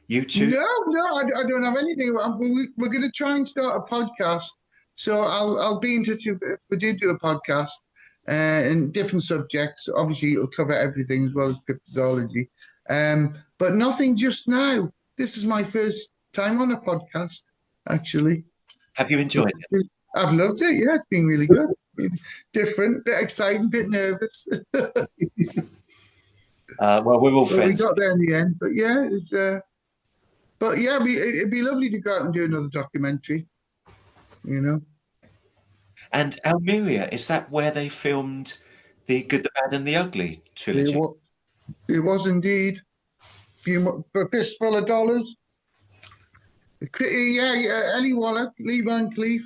YouTube? No, I don't have anything. We're going to try and start a podcast, so I'll be in touch if we do a podcast in different subjects. Obviously, it'll cover everything as well as cryptozoology, but nothing just now. This is my first time on a podcast, actually. Have you enjoyed it? I've loved it. Yeah, it's been really good. Different, bit exciting, bit nervous. Well, we're all But we friends. got there in the end. But yeah, it's. But yeah, it'd be lovely to go out and do another documentary. And Almeria, is that where they filmed the Good, the Bad, and the Ugly trilogy? It was indeed. For a fistful of dollars. Yeah, Ellie Wallach, Lee Van Cleef,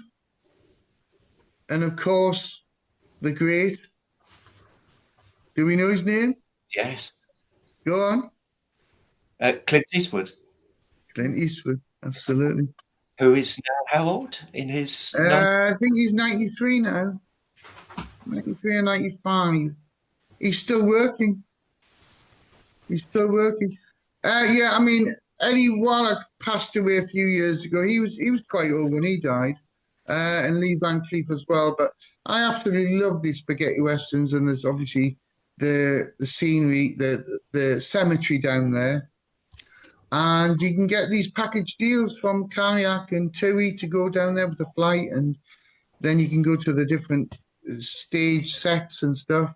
and of course, the great. Do we know his name? Yes. Go on. Clint Eastwood. Clint Eastwood, absolutely. Who is now how old? In his I think he's 93 now. 93 or 95. He's still working. Yeah, I mean, Eddie Wallach passed away a few years ago. He was quite old when he died, and Lee Van Cleef as well. But I absolutely love these spaghetti westerns, and there's obviously the scenery, the cemetery down there, and you can get these package deals from Kayak and TUI to go down there with the flight, and then you can go to the different stage sets and stuff,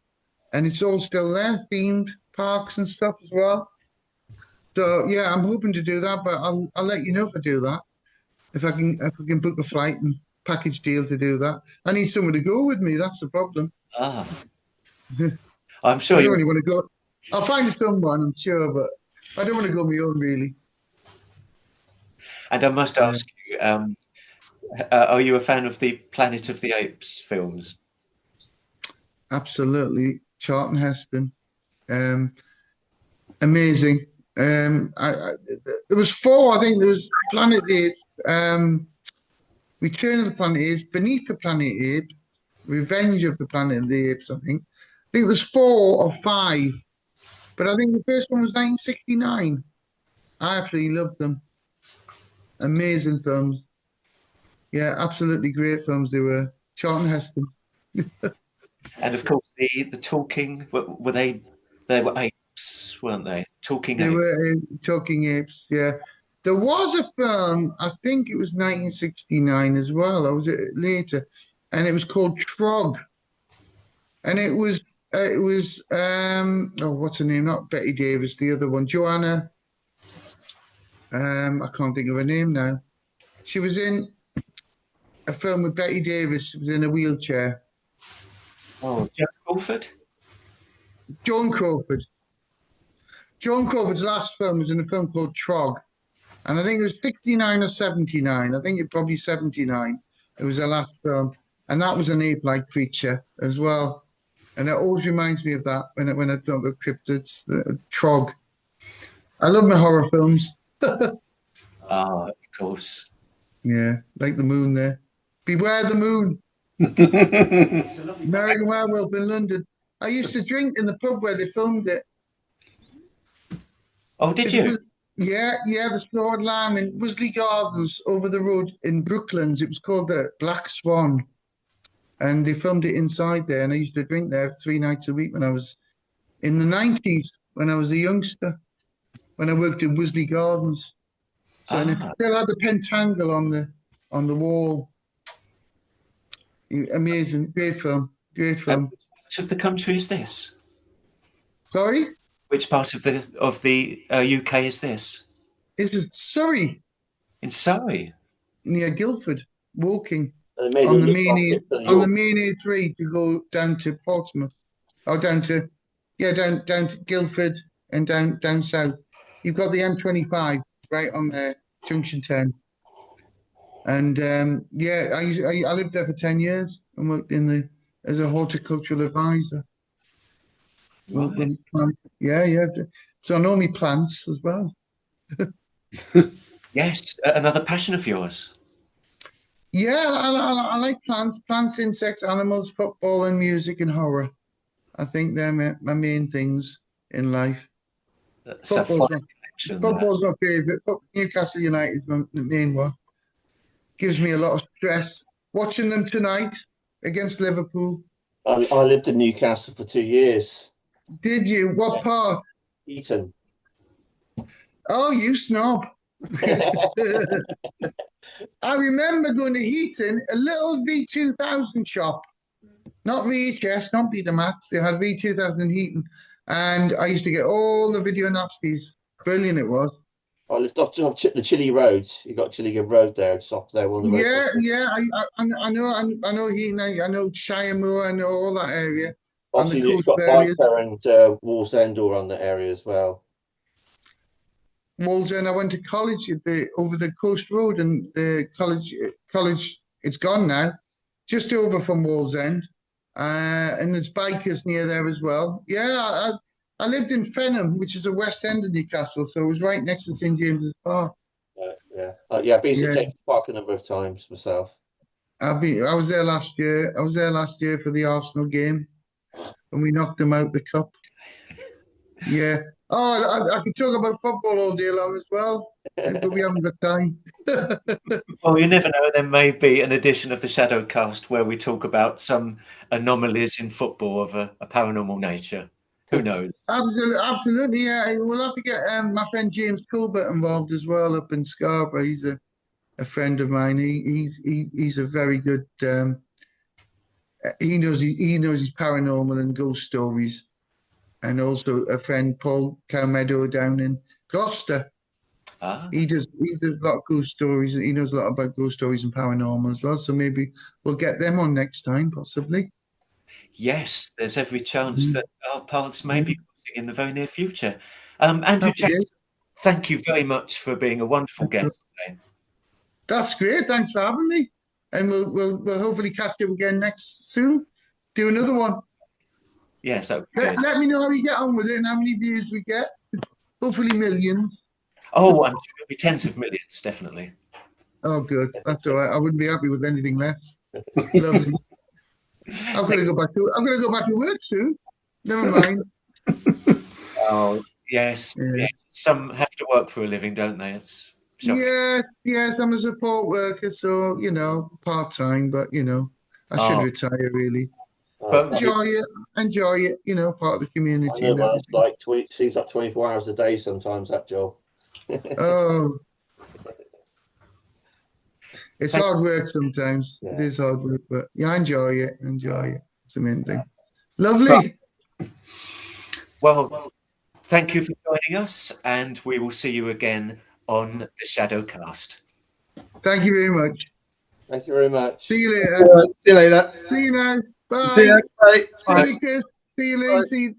and it's all still there, themed parks and stuff as well. So yeah, I'm hoping to do that, but I'll let you know if I do that. If I can book a flight and package deal to do that. I need someone to go with me. That's the problem. I'm sure I don't really want to go. I'll find someone, I'm sure, but I don't want to go on my own, really. And I must ask you, are you a fan of the Planet of the Apes films? Absolutely, Charlton Heston, amazing. There was 4. I think there was Planet of the Apes, Return of the Planet of the Apes, Beneath the Planet of the Apes, Revenge of the Planet of the Apes. I think there's 4 or 5, but I think the first one was 1969. I absolutely loved them. Amazing films. Yeah, absolutely great films they were. Charlton Heston. And of course, the talking, were they were apes, weren't they? Talking They apes. were talking apes, yeah. There was a film, I think it was 1969 as well, or was it later? And it was called Trog. And it was what's her name? Not Betty Davis, the other one, Joanna. I can't think of her name now. She was in a film with Betty Davis. She was in a wheelchair. Oh, Joan Crawford? Joan Crawford. Joan Crawford's last film was in a film called Trog. And I think it was 69 or 79. I think it probably 79. It was her last film. And that was an ape-like creature as well. And it always reminds me of that when I talk about cryptids, the Trog. I love my horror films. Of course. Yeah, like the moon there. Beware the moon. American Werewolf in London. I used to drink in the pub where they filmed it. Oh, did you? Yeah, the Sword Lamb in Wisley Gardens over the road in Brooklands. It was called the Black Swan. And they filmed it inside there. And I used to drink there 3 nights a week when I was in the 90s, when I was a youngster, when I worked in Wisley Gardens. So and it still had the pentangle on the wall. Amazing, great film. Which part of the country is this? Sorry? Which part of the UK is this? It was Surrey. In Surrey? Near Guildford, walking on the main A3 to go down to Portsmouth. Or down to Guildford and down south. You've got the M25 right on there, Junction 10. And I lived there for 10 years and worked as a horticultural advisor. Right. Yeah. So I know me plants as well. Yes, another passion of yours. Yeah, I like plants, insects, animals, football, and music and horror. I think they're my main things in life. That's a fine Football's my, connection. football's my favourite. Newcastle United is my main one. Gives me a lot of stress. Watching them tonight against Liverpool. I lived in Newcastle for 2 years. Did you? What part? Eton. Oh, you snob. I remember going to Heaton, a little V2000 shop. Not VHS, not Betamax. They had V2000 in Heaton. And I used to get all the video nasties. Brilliant it was. I lived off the Chilly Road. You got Chillingham Road there. It's off there on the road. Yeah. I know Heaton. I know Shiremoor. I know all that area. Obviously, And the you've coastal got areas. Byker and Wallsend all around the area as well. Walden. I went to college over the coast road, and the college it's gone now, just over from Wallsend, and there's bikers near there as well. Yeah, I lived in Fenham, which is a west end of Newcastle, so it was right next to St James's Park. I've been to Yeah, St Park a number of times myself. I was there last year. I was there last year for the Arsenal game, and we knocked them out the cup. Yeah. Oh, I could talk about football all day long as well, but we haven't got time. Well, you never know. There may be an edition of the Shadowcast where we talk about some anomalies in football of a paranormal nature. Who knows? Absolutely, yeah. We'll have to get my friend James Colbert involved as well up in Scarborough. He's a friend of mine. He's a very good. He knows his paranormal and ghost stories, and also a friend Paul Calmedo down in Gloucester. Ah, He does a lot of ghost stories. He knows a lot about ghost stories and paranormal as well. So maybe we'll get them on next time, possibly. yes. There's every chance that our paths may be Mm. crossing in the very near future. Andrew Happy Jackson, day. thank you very much for being a wonderful guest today. That's great. Thanks for having me. And we'll hopefully catch up again next soon. Do another one. Yes, that would be good. Let me know how you get on with it and how many views we get. Hopefully millions. Oh, I'm sure it'll be tens of millions, definitely. Oh, good. That's all right. I wouldn't be happy with anything less. Lovely. I'm gonna go back to work soon. Never mind. Oh, yes, Yeah. yes. Some have to work for a living, don't they? It's shocking. Yeah, yes, I'm a support worker, so part-time, but I should Oh, retire really. but Enjoy it, part of the I community know and what it's everything. like. Seems like 24 hours a day sometimes, that job. Oh, it's thank, hard work sometimes. It Yeah. is hard work, but yeah, I enjoy it. It's the main thing. Lovely. well, thank you for joining us, and we will see you again on the Shadowcast. Thank you very much. Thank you very much. See you All later. right, see you later. See you now. See Bye. you. Bye. See you, Chris. See you later. See you.